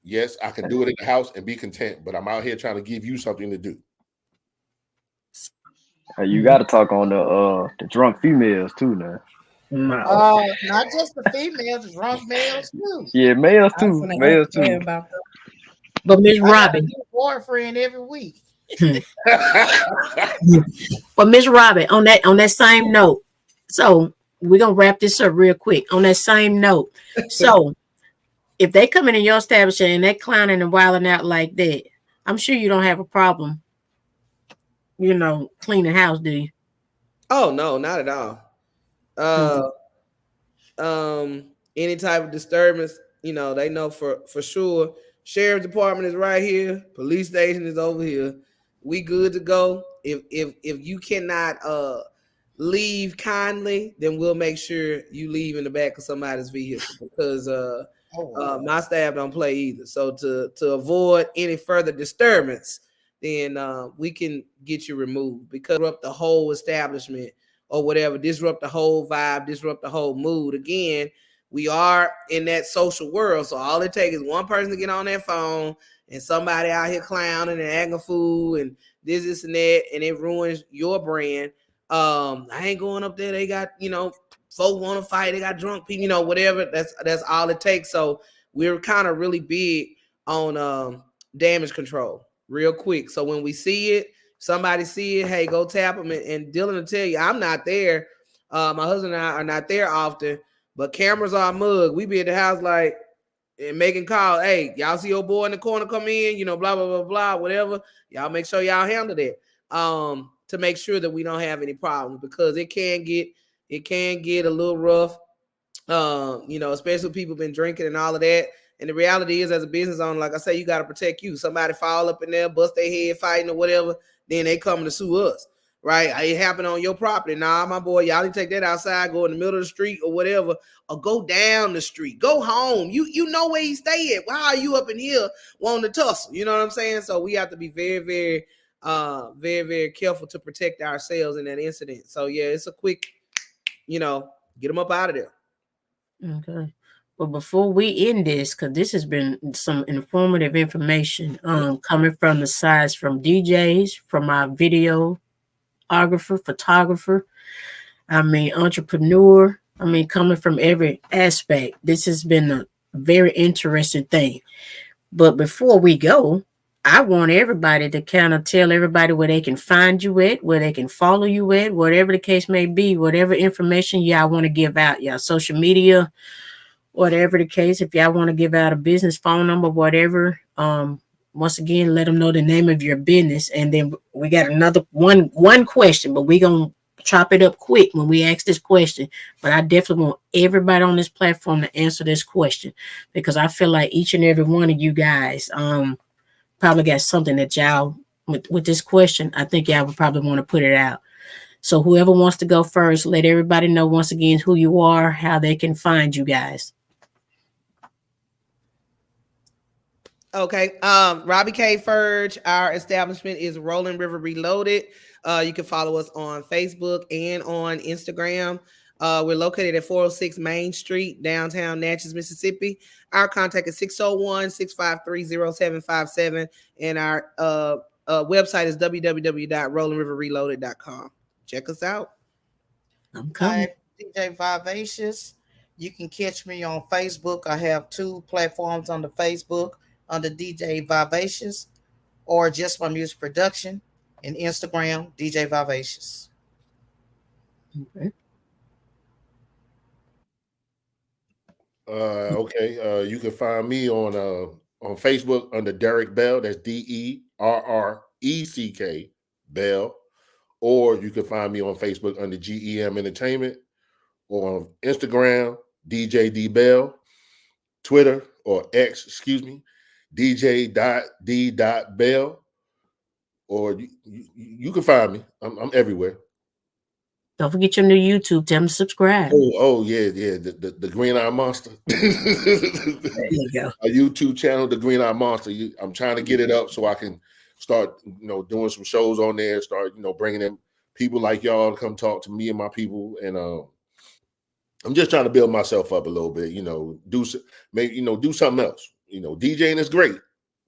Yes, I can do it in the house and be content, but I'm out here trying to give you something to do. You got to talk on the drunk females too now. No. Not just the females, the drunk males too. Yeah, males I was too. gonna Males ask Claire too. about that. But Miss I got a Robin, new boyfriend every week. but Miss Robin, on that same note, so we're gonna wrap this up real quick. On that same note, so if they come in your establishment and they clowning and wilding out like that, I'm sure you don't have a problem, cleaning the house, do you? Oh no, not at all. Any type of disturbance, they know for sure. Sheriff's department is right here. Police station is over here. We good to go. If you cannot leave kindly, then we'll make sure you leave in the back of somebody's vehicle because my staff don't play either. So to avoid any further disturbance, then we can get you removed because disrupt the whole establishment or whatever, disrupt the whole vibe, disrupt the whole mood. Again, we are in that social world, so all it takes is one person to get on their phone and somebody out here clowning and acting a fool and this and that, and it ruins your brand. I ain't going up there. They got, folks want to fight. They got drunk people, whatever. That's all it takes. So we're kind of really big on damage control real quick. So when we see it, somebody see it, hey, go tap them. And Dylan will tell you, I'm not there. My husband and I are not there often, but cameras are a mug. We be at the house like and making calls. Hey, y'all see your boy in the corner come in, blah, blah, blah, blah, whatever. Y'all make sure y'all handle that to make sure that we don't have any problems because it can get a little rough. Especially people been drinking and all of that. And the reality is, as a business owner, like I say, you got to protect you. Somebody fall up in there, bust their head fighting or whatever, then they coming to sue us, right? It happened on your property. Nah, my boy, y'all need to take that outside, go in the middle of the street or whatever, or go down the street, go home. You know where he stay at. Why are you up in here wanting to tussle? You know what I'm saying? So we have to be very, very, very, very careful to protect ourselves in that incident. So yeah, it's a quick, get them up out of there. Okay. But before we end this, because this has been some informative information coming from the sides from DJs, from our videographer, photographer, entrepreneur, coming from every aspect. This has been a very interesting thing. But before we go, I want everybody to kind of tell everybody where they can find you at, where they can follow you at, whatever the case may be, whatever information y'all want to give out, y'all social media, whatever the case. If y'all want to give out a business phone number, whatever, once again, let them know the name of your business. And then we got another one question, but we're going to chop it up quick when we ask this question. But I definitely want everybody on this platform to answer this question because I feel like each and every one of you guys probably got something that y'all, with this question, I think y'all would probably want to put it out. So whoever wants to go first, let everybody know once again who you are, how they can find you guys. Okay. Robbie K. Furge, our establishment is Rolling River Reloaded. You can follow us on Facebook and on Instagram. We're located at 406 Main Street, downtown Natchez, Mississippi. Our contact is 601-653-0757. And our website is www.rollingriverreloaded.com. Check us out. I'm coming. DJ Vivacious. You can catch me on Facebook. I have 2 platforms on the Facebook under DJ Vivacious. or just my music production, and Instagram, DJ Vivacious. Okay. Okay. You can find me on Facebook under Derek Bell. That's DERRECK Bell. Or you can find me on Facebook under GEM Entertainment, or on Instagram, DJ Bell, Twitter or X, excuse me, DJ.D.Bell. Or you can find me. I'm everywhere. Don't forget your new YouTube. Tell them to subscribe. Oh yeah, yeah. The Green Eye Monster. There you go. A YouTube channel, the Green Eye Monster. I'm trying to get it up so I can start, doing some shows on there. Start, bringing in people like y'all to come talk to me and my people. And I'm just trying to build myself up a little bit. Maybe do something else. DJing is great,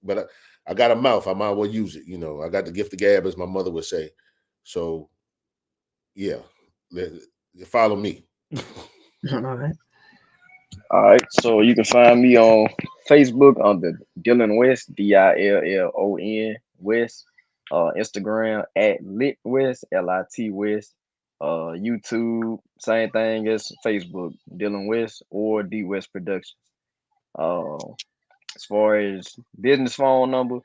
but I got a mouth. I might as well use it. I got the gift of gab, as my mother would say. So yeah, follow me. All right. All right, so you can find me on Facebook under Dylan West, Dillon West. Instagram at Lit West, LIT West. YouTube, same thing as Facebook, Dylan West or D West Productions. Uh, as far as business phone number,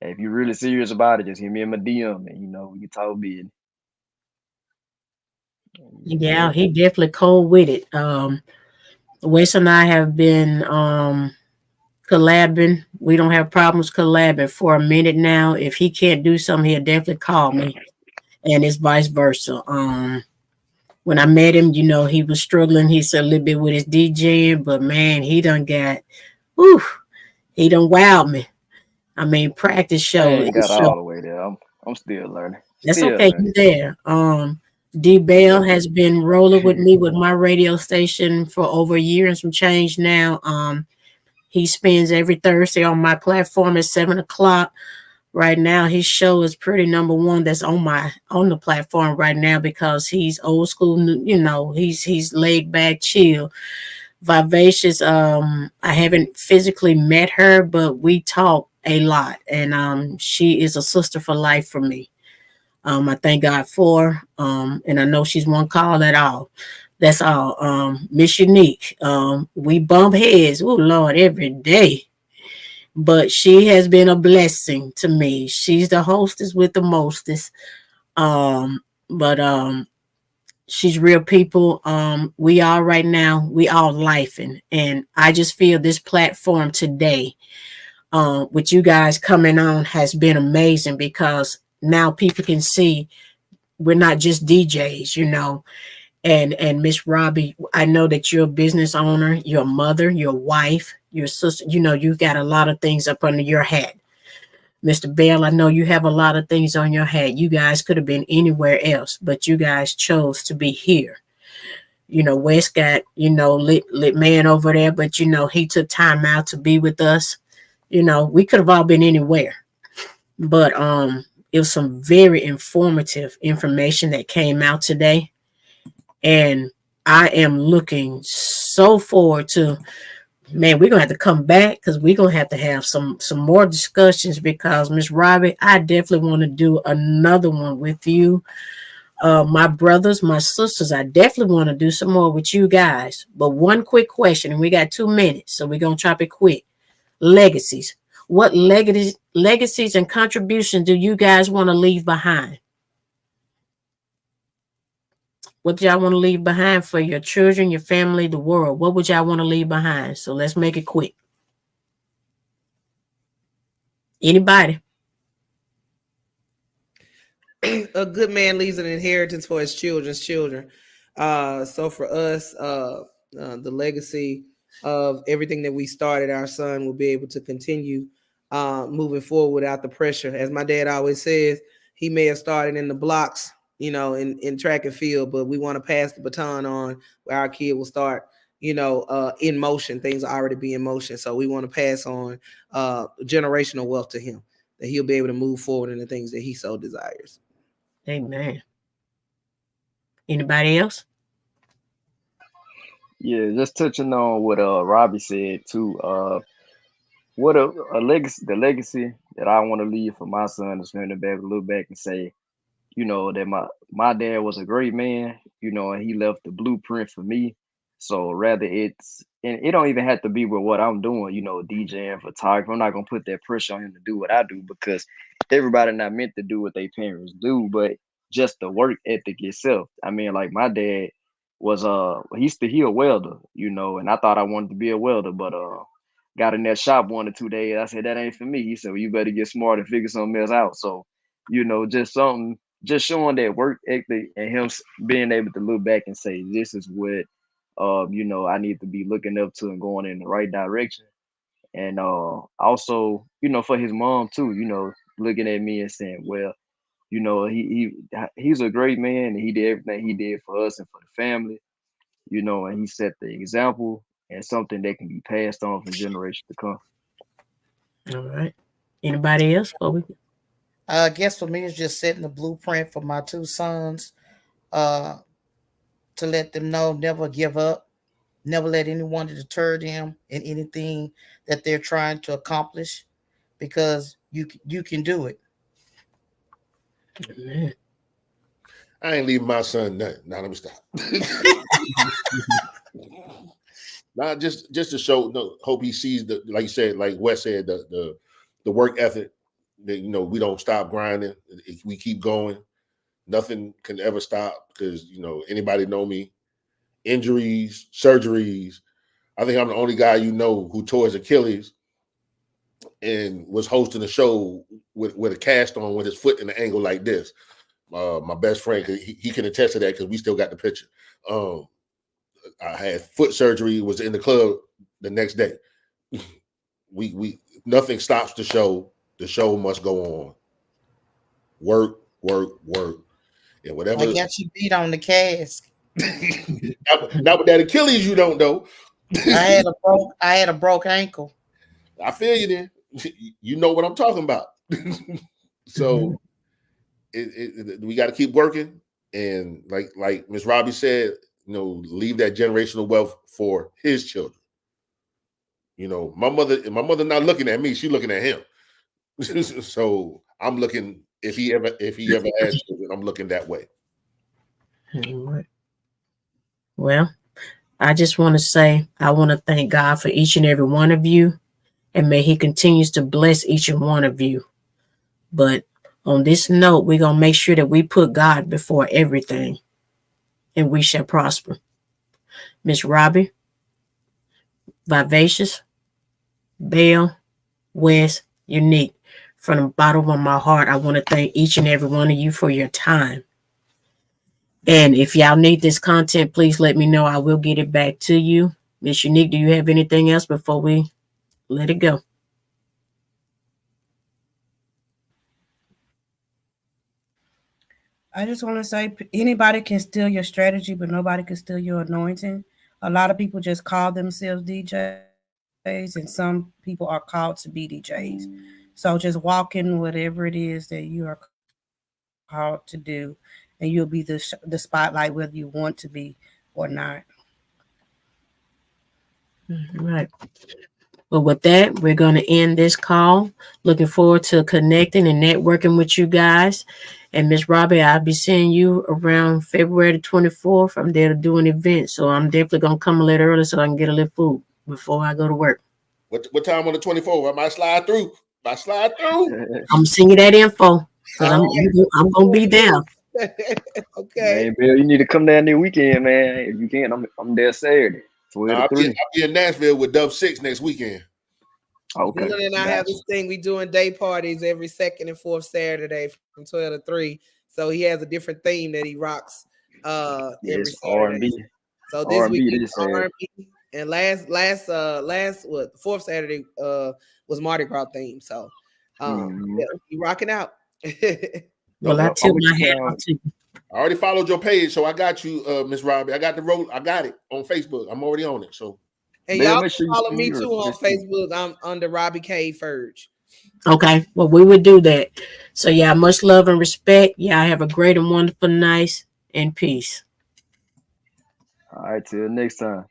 if you're really serious about it, just hit me in my DM and we can talk business. Yeah, he definitely cold with it. Wes and I have been collabing. We don't have problems collabing for a minute now. If he can't do something, he'll definitely call me, and it's vice versa. When I met him, he was struggling. He's a little bit with his DJing, but man, whew, he done wowed me. I mean, practice I show. ain't got all the way there. I'm still learning. That's Still okay. learning. You there. D Bell has been rolling with me with my radio station for over a year and some change now. He spends every Thursday on my platform at 7 o'clock. Right now, his show is pretty number one. That's on the platform right now because he's old school. He's laid back, chill, vivacious. I haven't physically met her, but we talk a lot, and she is a sister for life for me. I thank God for her, and I know she's one call at all. That's all. Miss Unique. We bump heads, oh Lord, every day. But she has been a blessing to me. She's the hostess with the mostest. But she's real people. We all right now, we all lifing. And I just feel this platform today, with you guys coming on has been amazing because now people can see we're not just DJs. And Miss Robbie, I know that you're a business owner, your mother, your wife, your sister. You've got a lot of things up under your hat. Mr. Bell, I know you have a lot of things on your hat. You guys could have been anywhere else, but you guys chose to be here. Wes got, lit man over there, but he took time out to be with us. We could have all been anywhere. But it was some very informative information that came out today. And I am looking so forward to, man, we're gonna have to come back because we're gonna have to have some more discussions because Miss Robbie, I definitely want to do another one with you. My brothers, my sisters, I definitely want to do some more with you guys. But one quick question, and we got 2 minutes, so we're gonna chop it quick. Legacies. What legacies and contributions do you guys want to leave behind? What y'all want to leave behind for your children, your family, the world? What would y'all want to leave behind? So let's make it quick. Anybody? A good man leaves an inheritance for his children's children. So for us, the legacy of everything that we started, our son will be able to continue moving forward without the pressure. As my dad always says, he may have started in the blocks, in track and field, but we want to pass the baton on where our kid will start, in motion. Things already be in motion. So we want to pass on generational wealth to him, that he'll be able to move forward in the things that he so desires. Amen. Anybody else? Yeah, just touching on what Robbie said too. what a legacy, the legacy that I want to leave for my son is for him to be able to look back and say, that my dad was a great man, and he left the blueprint for me. So rather it's and it don't even have to be with what I'm doing, DJing, photography. I'm not gonna put that pressure on him to do what I do because everybody not meant to do what their parents do, but just the work ethic itself. I mean, like my dad was he a welder, and I thought I wanted to be a welder, but got in that shop 1 or 2 days. I said that ain't for me. He said, well, you better get smart and figure something else out. So, just showing that work ethic and him being able to look back and say, this is what, I need to be looking up to and going in the right direction. And also, for his mom too, looking at me and saying, well, he's a great man and he did everything he did for us and for the family, and he set the example and something that can be passed on from generations to come. All right. Anybody else? I guess for me, it's just setting the blueprint for my two sons, uh, to let them know never give up, never let anyone deter them in anything that they're trying to accomplish, because you can do it. Man. I ain't leaving my son nothing. Now let me stop. Not just to show. No, hope he sees the, like you said, like Wes said, the work ethic. That we don't stop grinding. If we keep going, nothing can ever stop because anybody know me. Injuries, surgeries. I think I'm the only guy who tore his Achilles and was hosting a show with a cast on with his foot in an angle like this. My best friend, he can attest to that because we still got the picture. I had foot surgery, was in the club the next day. We nothing stops the show. The show must go on. Work, work, work. And whatever. I got you beat on the cask. Not with that Achilles, you don't know. I had a broke ankle. I feel you then. You know what I'm talking about. So we got to keep working, and like Miss Robbie said, leave that generational wealth for his children. My mother not looking at me; she's looking at him. So I'm looking if he ever has children, I'm looking that way. Well, I just want to say I want to thank God for each and every one of you, and may He continues to bless each and one of you. But on this note, we're going to make sure that we put God before everything, and we shall prosper. Miss Robbie, Vivacious, Belle, Wes, Unique, from the bottom of my heart, I want to thank each and every one of you for your time. And if y'all need this content, please let me know. I will get it back to you. Miss Unique, do you have anything else before we let it go? I just want to say anybody can steal your strategy, but nobody can steal your anointing. A lot of people just call themselves DJs, and some people are called to be DJs. So just walk in whatever it is that you are called to do, and you'll be the spotlight, whether you want to be or not. Right. Well, with that, we're going to end this call. Looking forward to connecting and networking with you guys. And Miss Robbie, I'll be seeing you around February the 24th. I'm there to do an event, so I'm definitely going to come a little early so I can get a little food before I go to work. What time on the 24th? I might slide through. I'm sending that info because I'm going to be there. Okay. Man, Bill, you need to come down there weekend, man. If you can, I'm there Saturday. 12 to 3. I'll be in Nashville with Dub 6 next weekend. Okay. Dylan and I have this thing. We doing day parties every second and fourth Saturday from 12 to 3. So he has a different theme that he rocks every Saturday. R&B. So this R&B week this R&B, and last fourth Saturday was Mardi Gras theme. So yeah, he rocking out. Well, I tip my hat out to you. I already followed your page, so I got you, Miss Robbie. I got it on Facebook. I'm already on it. So and y'all can follow me too on Facebook. I'm under Robbie K. Ferge. Okay, well, we would do that. So, yeah, much love and respect. Y'all have a great and wonderful night and peace. All right, till next time.